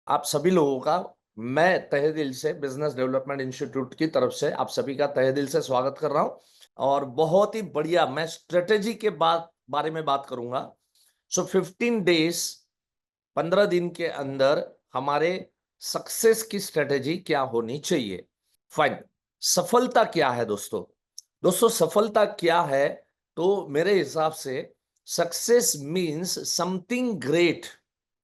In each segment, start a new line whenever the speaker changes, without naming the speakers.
आप सभी लोगों का मैं तहे दिल से बिजनेस डेवलपमेंट इंस्टीट्यूट की तरफ से आप सभी का तहे दिल से स्वागत कर रहा हूं। और बहुत ही बढ़िया मैं स्ट्रेटेजी के बारे में बात करूंगा। सो 15 डेज 15 दिन के अंदर हमारे सक्सेस की स्ट्रेटेजी क्या होनी चाहिए। फाइन। सफलता क्या है दोस्तों? दोस्तों सफलता क्या है? तो मेरे हिसाब से सक्सेस मीन्स समथिंग ग्रेट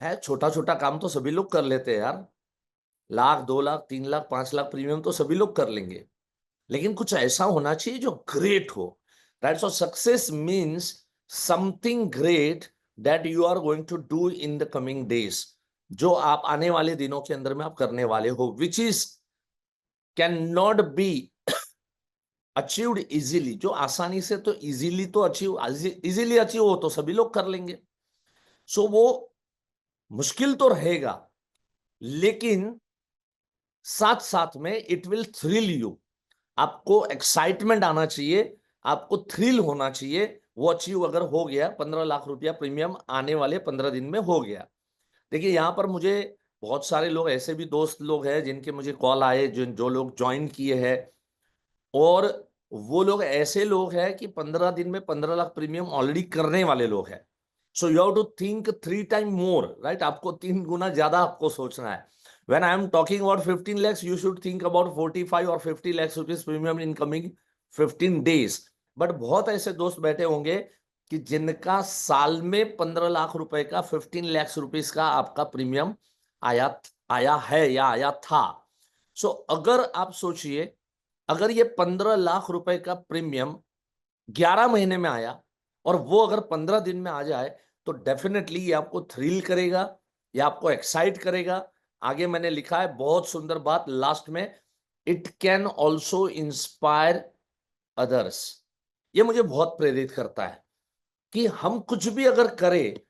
है। छोटा छोटा काम तो सभी लोग कर लेते हैं यार। लाख 2 लाख 3 लाख 5 लाख प्रीमियम तो सभी लोग कर लेंगे, लेकिन कुछ ऐसा होना चाहिए जो ग्रेट हो। Right. So success means something great that you are going to do in the coming days, जो आप आने वाले दिनों के अंदर में आप करने वाले हो, which is can not be achieved easily. जो आसानी से तो इजीली अचीव हो तो सभी लोग कर लेंगे। सो वो मुश्किल तो रहेगा, लेकिन साथ साथ में इट विल थ्रिल यू। आपको एक्साइटमेंट आना चाहिए, आपको थ्रिल होना चाहिए। वो अचीव अगर हो गया, 15 लाख रुपया प्रीमियम आने वाले 15 दिन में हो गया। देखिए यहां पर मुझे बहुत सारे लोग ऐसे भी दोस्त लोग हैं जिनके मुझे कॉल आए, जो लोग ज्वाइन किए हैं, और वो लोग ऐसे लोग हैं कि 15 दिन में 15 लाख प्रीमियम ऑलरेडी करने वाले लोग हैं। So you have to think 3 time more, right. आपको 3 गुना ज्यादा आपको सोचना है। When I am talking about 15 lakhs, you should think about 45 or 50 lakhs rupees premium in coming 15 days। But बहुत ऐसे दोस्त बैठे होंगे कि जिनका साल में 15 लाख रुपए का 15 lakhs रुपीस का आपका प्रीमियम आया आया है या आया था। सो अगर आप सोचिए, अगर ये 15 लाख रुपए का प्रीमियम 11 महीने में आया और वो अगर 15 दिन में आ जाए, तो डेफिनेटली ये आपको थ्रिल करेगा, ये आपको एक्साइट करेगा। आगे मैंने लिखा है बहुत सुंदर बात लास्ट में, it can also inspire others. ये मुझे बहुत प्रेरित करता है कि हम कुछ भी अगर करें,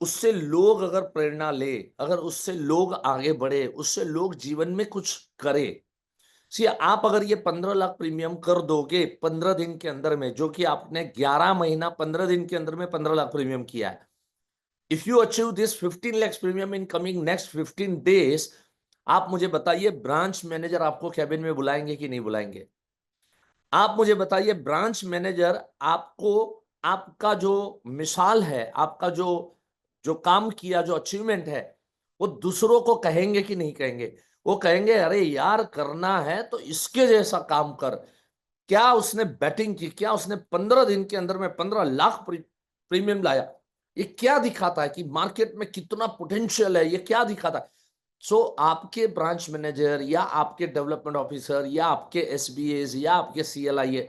उससे लोग अगर प्रेरणा ले, अगर उससे लोग आगे बढ़े, उससे लोग जीवन में कुछ करे। सी आप अगर ये 15 लाख प्रीमियम कर दोगे 15 दिन के अंदर में, जो कि आपने 11 महीना 15 दिन के अंदर में 15 लाख प्रीमियम किया है, if you achieve this 15 lakhs premium in coming next 15 days, आप मुझे बताइए ब्रांच मैनेजर आपको कैबिन में बुलाएंगे कि नहीं बुलाएंगे? आप मुझे बताइए ब्रांच मैनेजर आपको, आपका जो मिसाल है, आपका जो जो काम किया, जो अचीवमेंट है, वो दूसरों को कहेंगे कि नहीं कहेंगे? वो कहेंगे अरे यार करना है तो इसके जैसा काम कर। क्या उसने बैटिंग की, क्या उसने 15 दिन के अंदर में 15 लाख प्रीमियम लाया, ये क्या दिखाता है कि मार्केट में कितना पोटेंशियल है, ये क्या दिखाता है। सो आपके ब्रांच मैनेजर या आपके डेवलपमेंट ऑफिसर या आपके एसबीएस या आपके सीएलआई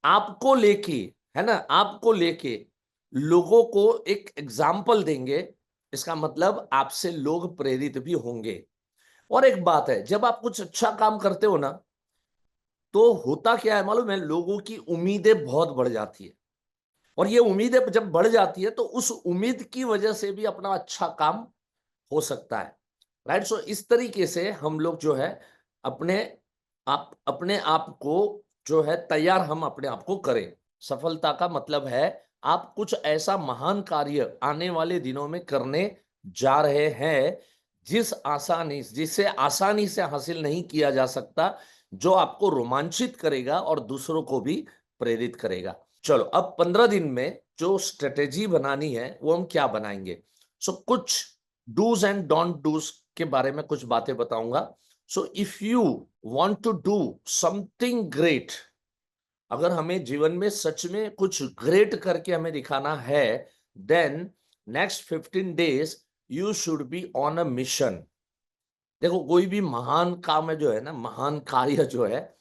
आपको लेके, है ना, आपको लेके लोगों को एक एग्जाम्पल देंगे। इसका मतलब आपसे लोग प्रेरित भी होंगे। और एक बात है, जब आप कुछ अच्छा काम करते हो ना, तो होता क्या है मालूम है, लोगों की उम्मीदें बहुत बढ़ जाती है। और ये उम्मीदें जब बढ़ जाती है तो उस उम्मीद की वजह से भी अपना अच्छा काम हो सकता है। राइट। सो इस तरीके से हम लोग जो है अपने अपने आप को जो है तैयार, हम अपने आप को करें। सफलता का मतलब है आप कुछ ऐसा महान कार्य आने वाले दिनों में करने जा रहे हैं जिसे आसानी से हासिल नहीं किया जा सकता, जो आपको रोमांचित करेगा और दूसरों को भी प्रेरित करेगा। चलो अब 15 दिन में जो स्ट्रेटेजी बनानी है वो हम क्या बनाएंगे। सो कुछ डूज एंड डोंट डूज के बारे में कुछ बातें बताऊंगा। So if you want to do something great, अगर हमें जीवन में सच में कुछ ग्रेट करके हमें दिखाना है, then next 15 days you should be on a mission. देखो कोई भी महान काम है जो है ना, महान कार्य जो है,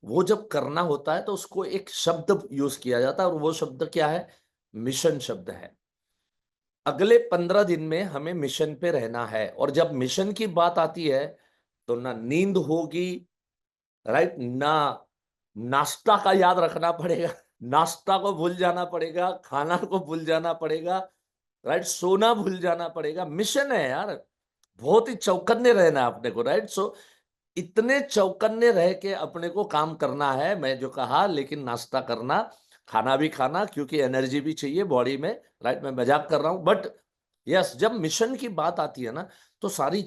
वो जब करना होता है तो उसको एक शब्द यूज किया जाता है, और वो शब्द क्या है? मिशन शब्द है। अगले 15 दिन में हमें मिशन पे रहना है, और जब मिशन की बात आती है तो ना नींद होगी, राइट, ना नाश्ता का याद रखना पड़ेगा, नाश्ता को भूल जाना पड़ेगा, खाना को भूल जाना पड़ेगा, राइट, सोना भूल जाना पड़ेगा। मिशन है यार, बहुत ही चौकन्ने रहना है अपने को, राइट। सो इतने चौकन्ने रह के अपने को काम करना है, मैं जो कहा, लेकिन नाश्ता करना, खाना भी खाना, क्योंकि एनर्जी भी चाहिए बॉडी में, राइट। मैं मजाक कर रहा हूं, बट यस, जब मिशन की बात आती है ना, तो सारी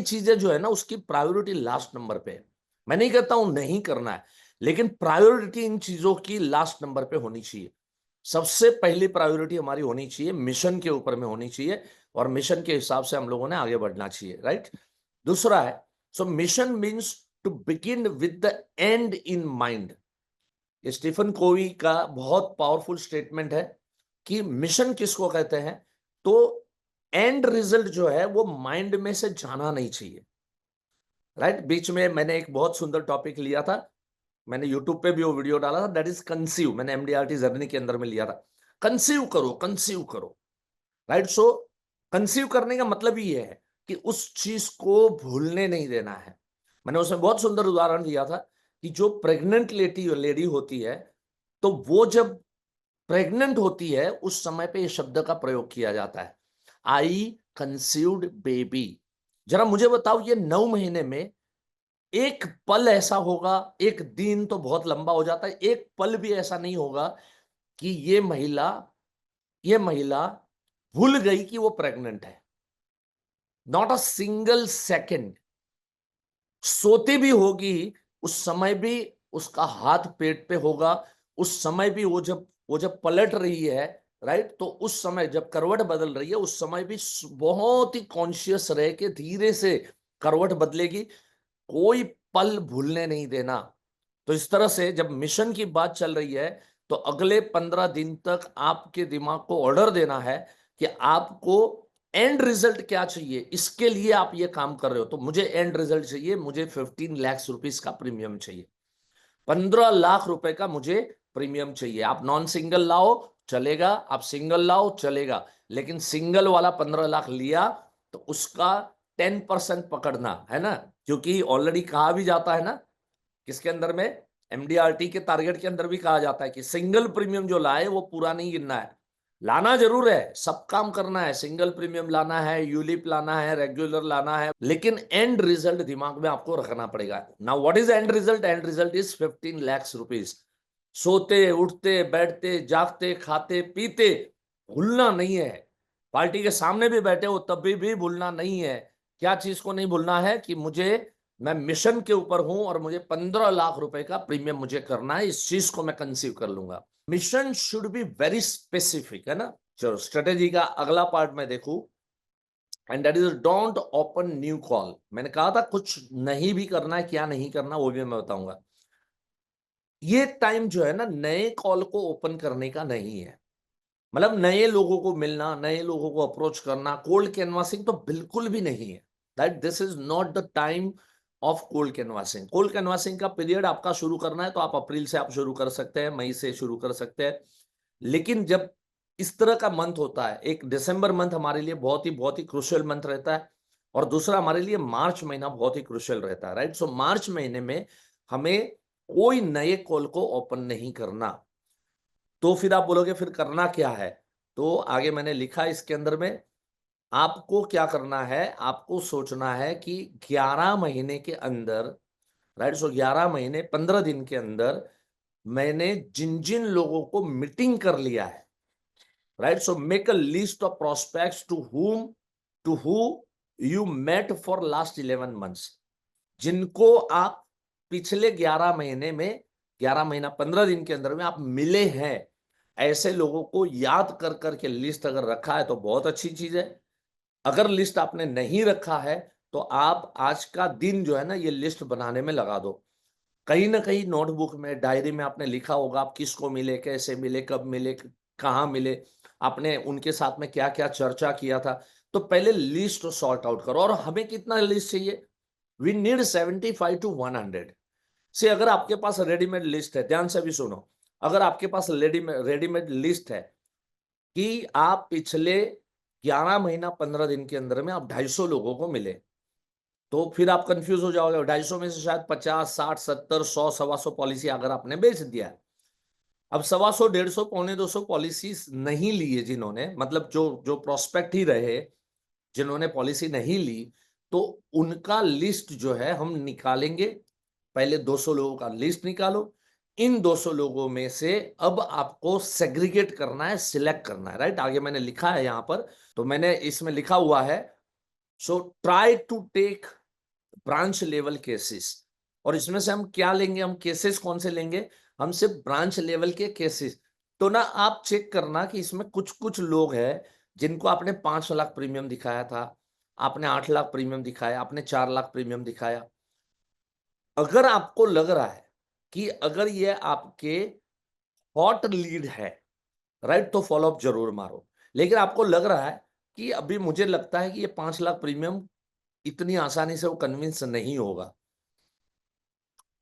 चीजें जो है ना उसकी प्रायोरिटी लास्ट नंबर पे है। मैं नहीं कहता हूं नहीं करना है, लेकिन प्रायोरिटी इन चीजों की लास्ट नंबर पे होनी चाहिए। सबसे पहली प्रायोरिटी हमारी होनी चाहिए मिशन के ऊपर में होनी चाहिए, और मिशन के हिसाब से हम लोगों ने आगे बढ़ना चाहिए, राइट। दूसरा है, so mission means to begin with the end in mind. ये स्टीफन कोवी का बहुत पावरफुल स्टेटमेंट है कि मिशन किसको कहते हैं, तो एंड रिजल्ट जो है वो माइंड में से जाना नहीं चाहिए, राइट। बीच में मैंने एक बहुत सुंदर टॉपिक लिया था, मैंने यूट्यूब पे भी वो वीडियो डाला था, दैट इज कंसीव। मैंने एमडीआरटी जर्नी के अंदर में लिया था, कंसीव करो, कंसीव करो, राइट। सो कंसीव करने का मतलब ही ये है कि उस चीज को भूलने नहीं देना है। मैंने उसमें बहुत सुंदर उदाहरण दिया था कि जो प्रेग्नेंट लेडी होती है, तो वो जब प्रेग्नेंट होती है उस समय पे इस शब्द का प्रयोग किया जाता है, आई कंसीव्ड बेबी। जरा मुझे बताओ, ये 9 महीने में एक पल ऐसा होगा, एक दिन तो बहुत लंबा हो जाता है, एक पल भी ऐसा नहीं होगा कि ये महिला भूल गई कि वो प्रेग्नेंट है। Not a single second. सोती भी होगी उस समय भी उसका हाथ पेट पे होगा, उस समय भी वो जब पलट रही है, राइट, तो उस समय जब करवट बदल रही है उस समय भी बहुत ही कॉन्शियस रह के धीरे से करवट बदलेगी, कोई पल भूलने नहीं देना। तो इस तरह से जब मिशन की बात चल रही है, तो अगले 15 दिन तक आपके दिमाग को ऑर्डर देना है कि आपको एंड रिजल्ट क्या चाहिए, इसके लिए आप ये काम कर रहे हो। तो मुझे एंड रिजल्ट चाहिए, मुझे 15 लाख रुपीस का प्रीमियम चाहिए, 15 लाख रुपए का मुझे प्रीमियम चाहिए। आप नॉन सिंगल लाओ चलेगा, आप सिंगल लाओ चलेगा, लेकिन सिंगल वाला 15 लाख लिया तो उसका 10% पकड़ना है ना, क्योंकि ऑलरेडी कहा भी जाता है ना, किसके अंदर में, एमडीआरटी के टारगेट के अंदर भी कहा जाता है कि सिंगल प्रीमियम जो लाए वो पूरा नहीं गिनना है। लाना जरूर है, सब काम करना है, सिंगल प्रीमियम लाना है, यूलिप लाना है, रेगुलर लाना है, लेकिन एंड रिजल्ट दिमाग में आपको रखना पड़ेगा। Now what is and result? And result is 15 lakh rupees. सोते उठते बैठते जागते खाते पीते भूलना नहीं है। पार्टी के सामने भी बैठे हो तब भी भूलना नहीं है। क्या चीज को नहीं भूलना है कि मैं मिशन के ऊपर हूं और मुझे 15 लाख रुपए का प्रीमियम मुझे करना है, इस चीज को मैं कंसीव कर लूंगा। Mission should be very specific, है ना। चलो स्ट्रेटेजी का अगला पार्ट मैं देखूं, and that is don't open new call. मैंने कहा था कुछ नहीं भी करना है, क्या नहीं करना वो भी मैं बताऊंगा। ये टाइम जो है ना नए कॉल को ओपन करने का नहीं है, मतलब नए लोगों को मिलना, नए लोगों को अप्रोच करना, कोल्ड कैनवासिंग तो बिल्कुल भी नहीं है। That this is not the time of cold canvassing. Cold canvassing का पीरियड आपका शुरू करना है तो आप अप्रैल से आप शुरू कर सकते हैं, मई से शुरू कर सकते हैं। लेकिन जब इस तरह का मंथ होता है, एक दिसंबर मंथ हमारे लिए बहुत ही क्रुशियल मंथ रहता है, और दूसरा हमारे लिए मार्च महीना बहुत ही क्रुशियल रहता है, राइट। सो मार्च महीने में हमें कोई नए कॉल को ओपन नहीं करना। तो फिर आप बोलोगे फिर करना क्या है, तो आगे मैंने लिखा इसके अंदर में, आपको क्या करना है, आपको सोचना है कि 11 महीने के अंदर, राइट, सो 11 महीने 15 दिन के अंदर मैंने जिन जिन लोगों को मीटिंग कर लिया है, right, so make a list of prospects to who you met for last 11 months. जिनको आप पिछले 11 महीने में, 11 महीना 15 दिन के अंदर में आप मिले हैं, ऐसे लोगों को याद कर करके लिस्ट अगर रखा है तो बहुत अच्छी चीज है। अगर लिस्ट आपने नहीं रखा है तो आप आज का दिन जो है ना ये लिस्ट बनाने में लगा दो। कहीं ना कहीं नोटबुक में, डायरी में आपने लिखा होगा आप किसको मिले, कैसे मिले, कब मिले, कहाँ मिले, आपने उनके साथ में क्या क्या चर्चा किया था। तो पहले लिस्ट सॉर्ट आउट करो। और हमें कितना लिस्ट चाहिए? वी नीड 75 to 100 से। अगर आपके पास रेडीमेड लिस्ट है, ध्यान से भी सुनो, अगर आपके पास रेडीमेड लिस्ट है कि आप पिछले 11 महीना 15 दिन के अंदर में आप 250 लोगों को मिले, तो फिर आप कंफ्यूज हो जाओगे। 250 में से शायद 50, 60, 70, 100, 125 पॉलिसी अगर आपने बेच दिया है। अब 125, 150, पौने 200 पॉलिसीज नहीं लिए जिन्होंने, मतलब जो जो प्रोस्पेक्ट ही रहे, जिन्होंने पॉलिसी नहीं ली, तो उनका लिस्ट जो है हम निकालेंगे। पहले 200 लोगों का लिस्ट निकालो, इन 200 लोगों में से अब आपको सेग्रीगेट करना है, सिलेक्ट करना है, राइट। आगे मैंने लिखा है यहां पर, तो मैंने इसमें लिखा हुआ है, so try to take branch level cases. और इसमें से हम क्या लेंगे, हम केसेस कौन से लेंगे, हम सिर्फ ब्रांच लेवल के केसेस। तो ना आप चेक करना कि इसमें कुछ कुछ लोग हैं जिनको आपने 5 लाख प्रीमियम दिखाया था, आपने 8 लाख प्रीमियम दिखाया, आपने 4 लाख प्रीमियम दिखाया। अगर आपको लग रहा है कि अगर ये आपके हॉट लीड है, राइट, तो फॉलोअप जरूर मारो। लेकिन आपको लग रहा है कि अभी मुझे लगता है कि ये 5 लाख प्रीमियम इतनी आसानी से वो कन्विंस नहीं होगा,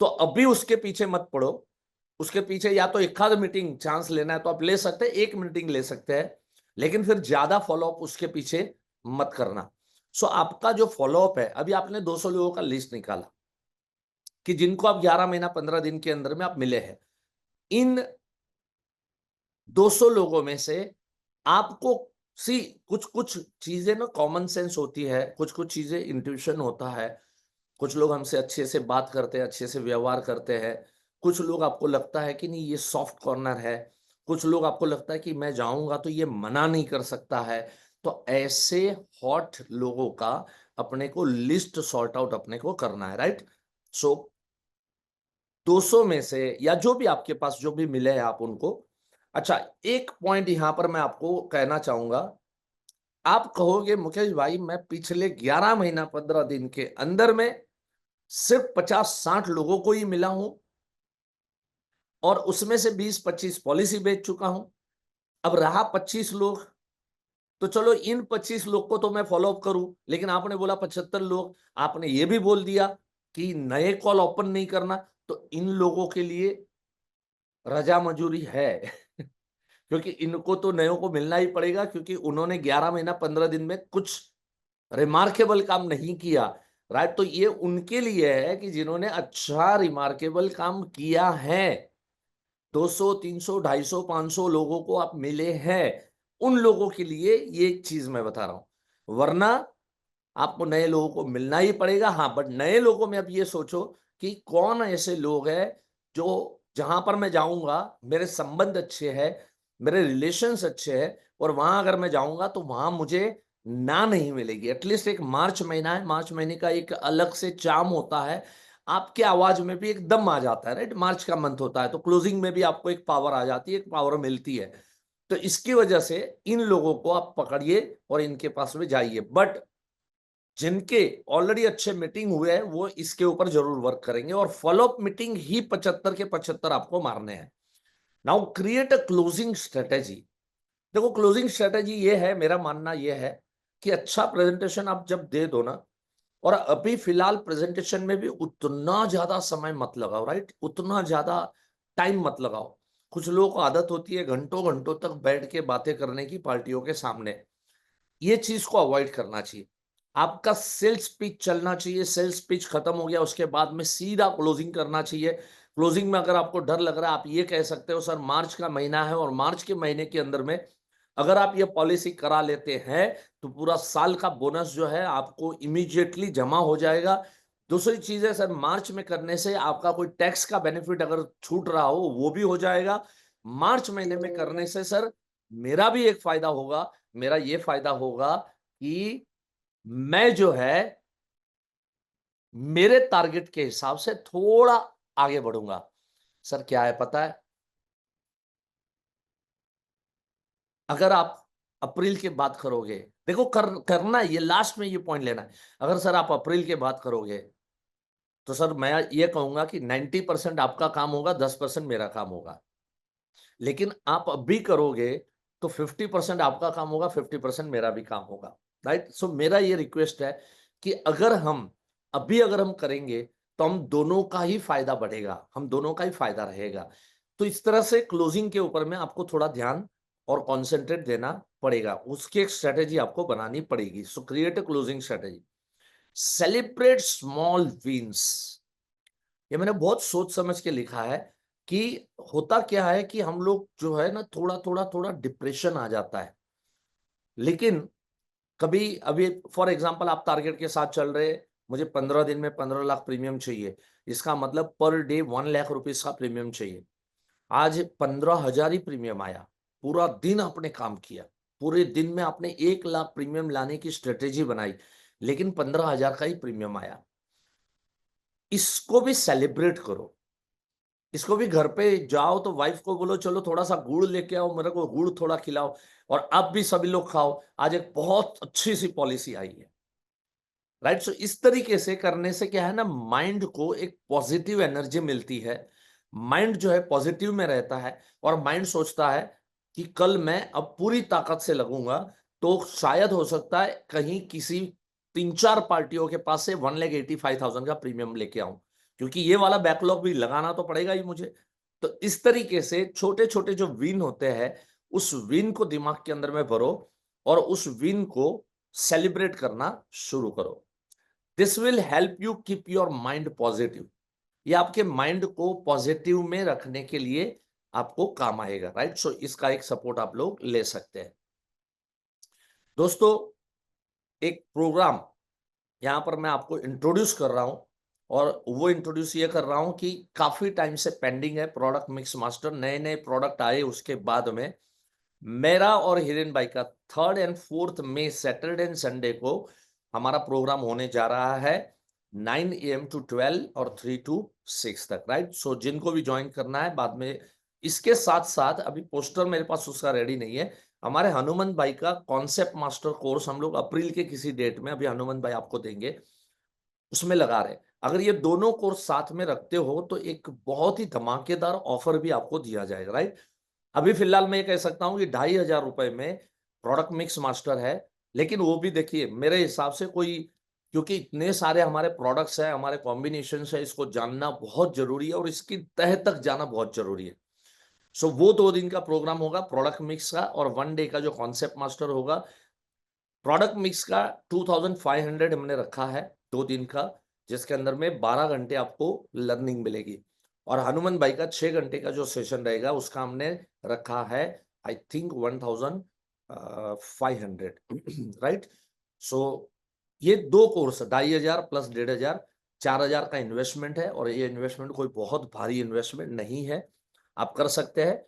तो अभी उसके पीछे मत पड़ो। उसके पीछे या तो एक आध मीटिंग चांस लेना है तो आप ले सकते हैं, एक मीटिंग ले सकते हैं, लेकिन फिर ज्यादा फॉलोअप उसके पीछे मत करना। सो आपका जो फॉलोअप है, अभी आपने 200 लोगों का लिस्ट निकाला कि जिनको आप 11 महीना 15 दिन के अंदर में आप मिले हैं। इन 200 लोगों में से आपको सी कुछ कुछ चीजें ना कॉमन सेंस होती है, कुछ कुछ चीजें इंट्यूशन होता है। कुछ लोग हमसे अच्छे से बात करते हैं, अच्छे से व्यवहार करते हैं। कुछ लोग आपको लगता है कि नहीं ये सॉफ्ट कॉर्नर है। कुछ लोग आपको लगता है कि मैं जाऊंगा तो ये मना नहीं कर सकता है। तो ऐसे हॉट लोगों का अपने को लिस्ट सॉर्ट आउट अपने को करना है, राइट। सो 200 में से या जो भी आपके पास जो भी मिले हैं आप उनको। अच्छा, एक पॉइंट यहां पर मैं आपको कहना चाहूंगा। आप कहोगे मुकेश भाई मैं पिछले 11 महीना 15 दिन के अंदर में सिर्फ 50-60 लोगों को ही मिला हूं और उसमें से 20-25 पॉलिसी बेच चुका हूं। अब रहा 25 लोग, तो चलो इन 25 लोग को तो मैं फॉलोअप करूं, लेकिन आपने बोला 75 लोग, आपने ये भी बोल दिया कि नए कॉल ओपन नहीं करना, तो इन लोगों के लिए रजा मजूरी है क्योंकि इनको तो नयों को मिलना ही पड़ेगा, क्योंकि उन्होंने 11 महीना 15 दिन में कुछ रिमार्केबल काम नहीं किया, राइट। तो ये उनके लिए है कि जिन्होंने अच्छा रिमार्केबल काम किया है। 200 300 250 500 लोगों को आप मिले हैं, उन लोगों के लिए ये चीज मैं बता रहा हूं। वरना आपको नए लोगों को मिलना ही पड़ेगा। हाँ, बट नए लोगों में आप ये सोचो कि कौन ऐसे लोग हैं जो जहां पर मैं जाऊंगा मेरे संबंध अच्छे हैं, मेरे रिलेशंस अच्छे हैं, और वहां अगर मैं जाऊंगा तो वहां मुझे ना नहीं मिलेगी। एटलीस्ट एक मार्च महीना है, मार्च महीने का एक अलग से चार्म होता है, आपके आवाज में भी एक दम आ जाता है, राइट। मार्च का मंथ होता है तो क्लोजिंग में भी आपको एक पावर आ जाती है, एक पावर मिलती है। तो इसकी वजह से इन लोगों को आप पकड़िए और इनके पास में जाइए। बट जिनके ऑलरेडी अच्छे मीटिंग हुए हैं वो इसके ऊपर जरूर वर्क करेंगे, और फॉलोअप मीटिंग ही 75 के 75 आपको मारने हैं। Now create a closing strategy. देखो, क्लोजिंग स्ट्रेटेजी ये है, मेरा मानना ये है कि अच्छा प्रेजेंटेशन आप जब दे दो ना, और अभी फिलहाल प्रेजेंटेशन में भी उतना ज्यादा समय मत लगाओ, राइट, उतना ज्यादा टाइम मत लगाओ। कुछ लोगों को आदत होती है घंटों घंटों तक बैठ के बातें करने की पार्टियों के सामने, ये चीज को अवॉइड करना चाहिए। आपका सेल्स पिच चलना चाहिए, सेल्स पिच खत्म हो गया उसके बाद में सीधा क्लोजिंग करना चाहिए। क्लोजिंग में अगर आपको डर लग रहा है, आप ये कह सकते हो सर मार्च का महीना है और मार्च के महीने के अंदर में अगर आप ये पॉलिसी करा लेते हैं तो पूरा साल का बोनस जो है आपको इमीडिएटली जमा हो जाएगा। दूसरी चीज है सर, मार्च में करने से आपका कोई टैक्स का बेनिफिट अगर छूट रहा हो वो भी हो जाएगा। मार्च महीने में करने से सर मेरा भी एक फायदा होगा, मेरा ये फायदा होगा कि मैं जो है मेरे टारगेट के हिसाब से थोड़ा आगे बढ़ूंगा। सर क्या है पता है, अगर आप अप्रैल के बाद करोगे, देखो करना है, ये लास्ट में ये पॉइंट लेना है। अगर सर आप अप्रैल के बाद करोगे तो सर मैं ये कहूंगा कि 90% आपका काम होगा, 10% मेरा काम होगा। लेकिन आप अभी करोगे तो 50% आपका काम होगा, 50% मेरा भी काम होगा, राइट। सो मेरा ये रिक्वेस्ट है कि अगर हम अभी अगर हम करेंगे तो हम दोनों का ही फायदा बढ़ेगा, हम दोनों का ही फायदा रहेगा। तो इस तरह से क्लोजिंग के ऊपर में आपको थोड़ा ध्यान और कॉन्सेंट्रेट देना पड़ेगा, उसकी एक स्ट्रेटेजी आपको बनानी पड़ेगी। So create a closing strategy, celebrate small wins. ये मैंने बहुत सोच समझ के लिखा है कि होता क्या है कि हम लोग जो है ना थोड़ा थोड़ा थोड़ा डिप्रेशन आ जाता है। लेकिन कभी अभी फॉर एग्जांपल आप टारगेट के साथ चल रहे, मुझे 15 दिन में 15 लाख प्रीमियम चाहिए, इसका मतलब पर डे 1 लाख रुपीस का प्रीमियम चाहिए। आज 15,000 ही प्रीमियम आया, पूरा दिन आपने काम किया, पूरे दिन में आपने 1 लाख प्रीमियम लाने की स्ट्रेटेजी बनाई, लेकिन 15,000 का ही प्रीमियम आया। इसको भी सेलिब्रेट करो। इसको भी घर पे जाओ तो वाइफ को बोलो चलो थोड़ा-सा गुड़ लेके आओ, मेरे को गुड़ थोड़ा खिलाओ और अब भी सभी लोग खाओ। आज एक बहुत अच्छी-सी पॉलिसी आई है। राइट? सो इस तरीके से करने से क्या है ना, माइंड को एक पॉजिटिव एनर्जी मिलती है। माइंड जो है पॉजिटिव में रहता है और माइंड सोचता है कि कल मैं अब पूरी ताकत से लगूंगा, तो शायद हो सकता है कहीं किसी 3-4 पार्टियों के पास से 1,85,000 का प्रीमियम लेके आऊं, क्योंकि ये वाला बैकलॉग भी लगाना तो पड़ेगा ही मुझे। तो इस तरीके से छोटे-छोटे जो विन होते हैं, उस विन को दिमाग के अंदर में भरो और उस विन को सेलिब्रेट करना शुरू करो। This will help you keep your mind positive. ये आपके माइंड को पॉजिटिव में रखने के लिए आपको काम आएगा। राइट? सो इसका एक सपोर्ट आप लोग ले सकते हैं। दोस्तों, एक प्रोग्राम यहां पर मैं आपको इंट्रोड्यूस कर रहा हूं, और वो इंट्रोड्यूस ये कर रहा हूं कि काफी टाइम से पेंडिंग है प्रोडक्ट मिक्स मास्टर। नए नए प्रोडक्ट आए उसके बाद में मेरा और हिरेन भाई का 3rd एंड 4th मई सैटरडे एंड संडे को हमारा प्रोग्राम होने जा रहा है 9 AM टू 12 और 3 टू 6 तक। राइट? सो जिनको भी ज्वाइन करना है बाद में, इसके साथ साथ अभी पोस्टर मेरे पास उसका रेडी नहीं है। हमारे हनुमंत भाई का कॉन्सेप्ट मास्टर कोर्स हम लोग अप्रैल के किसी डेट में, अभी हनुमंत भाई आपको देंगे, उसमें लगा रहे। अगर ये दोनों कोर्स साथ में रखते हो तो एक बहुत ही धमाकेदार ऑफर भी आपको दिया जाएगा। राइट? अभी फिलहाल मैं ये कह सकता हूँ कि 2,500 रुपए में प्रोडक्ट मिक्स मास्टर है, लेकिन वो भी देखिए मेरे हिसाब से कोई, क्योंकि इतने सारे हमारे प्रोडक्ट्स हैं, हमारे कॉम्बिनेशन है, इसको जानना बहुत जरूरी है और इसकी तह तक जाना बहुत जरूरी है। सो वो 2 दिन का प्रोग्राम होगा प्रोडक्ट मिक्स का, और 1 डे का जो कॉन्सेप्ट मास्टर होगा। प्रोडक्ट मिक्स का 2,500 हमने रखा है 2 दिन का, जिसके अंदर में 12 घंटे आपको लर्निंग मिलेगी। और हनुमान भाई का 6 घंटे का जो सेशन रहेगा उसका हमने रखा है आई थिंक 1,500। राइट? सो ये 2 कोर्स 2,500 प्लस 1,500, 4,000 का इन्वेस्टमेंट है, और ये इन्वेस्टमेंट कोई बहुत भारी इन्वेस्टमेंट नहीं है, आप कर सकते हैं।